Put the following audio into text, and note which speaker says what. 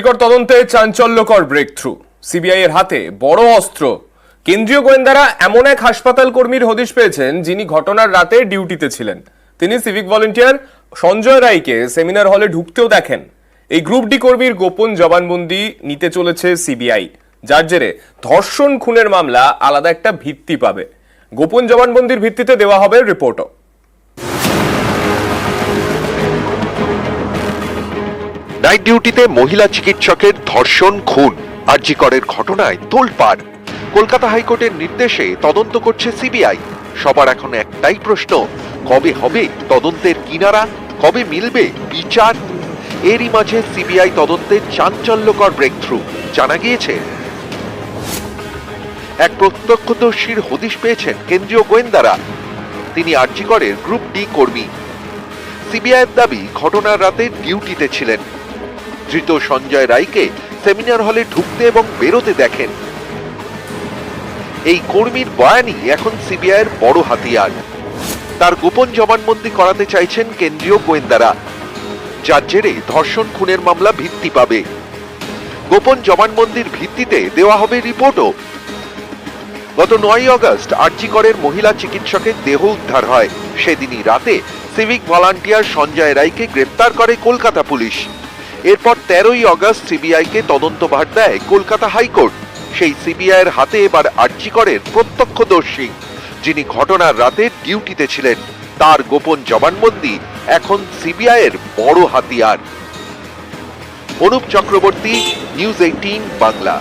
Speaker 1: আরজিকর তদন্তে চাঞ্চল্যকর break through. CBI এর হাতে বড় অস্ত্র। কেন্দ্রীয় গোয়েন্দারা এমন এক হাসপাতাল কর্মীর হদিশ পেয়েছেন যিনি ঘটনার রাতে ডিউটিতে ছিলেন। তিনি সিভিক ভলেন্টিয়ার সঞ্জয় রায়কে সেমিনার হলে ঢুকতেও দেখেন। এই গ্রুপ ডি কর্মীর গোপন জবানবন্দি নিতে চলেছে সিবিআই, যার জেরে ধর্ষণ খুনের মামলা আলাদা একটা ভিত্তি পাবে। গোপন জবানবন্দির ভিত্তিতে দেওয়া হবে রিপোর্টও।
Speaker 2: নাইট ডিউটিতে মহিলা চিকিৎসকের ধর্ষণ খুন আরজিকরের ঘটনায় তোলপাড়। কলকাতা হাইকোর্টের নির্দেশে তদন্ত করছে সিবিআই। সবার এখন একটাই প্রশ্ন, কবে হবে তদন্তের কিনারা, কবে মিলবে বিচার? এরই মাঝে সিবিআই তদন্তের চাঞ্চল্যকর ব্রেক থ্রু। জানা গিয়েছে এক প্রত্যক্ষদর্শীর হদিশ পেয়েছেন কেন্দ্রীয় গোয়েন্দারা। তিনি আরজিকরের গ্রুপ ডি কর্মী। সিবিআইয়ের দাবি ঘটনার রাতে ডিউটিতে ছিলেন। ধৃত সঞ্জয় রায়কে সেমিনার হলে ঢুকতে এবং বেরোতে দেখেন। এই কর্মীর বয়ানই এখন সিবিআইয়ের বড় হাতিয়ার। তার গোপন জবানবন্দি করাতে চাইছেন কেন্দ্রীয় গোয়েন্দারা, যার জেরে ধর্ষণ খুনের মামলা ভিত্তি পাবে। গোপন জবানবন্দির ভিত্তিতে দেওয়া হবে রিপোর্টও। গত 9 আগস্ট আরজিকরের মহিলা চিকিৎসকের দেহ উদ্ধার হয়। সেদিনই রাতে সিভিক ভলান্টিয়ার সঞ্জয় রায়কে গ্রেপ্তার করে কলকাতা পুলিশ। এরপর 13ই আগস্ট সিবিআইকে তদন্তভার দেয় কলকাতা হাইকোর্ট। সেই সিবিআইয়ের হাতে এবার আরজিকরের প্রত্যক্ষদর্শী, যিনি ঘটনার রাতে ডিউটিতে ছিলেন, তার গোপন জবানবন্দি এখন সিবিআইয়ের বড় হাতিয়ার। অনুপ চক্রবর্তী, নিউজ 18 বাংলা।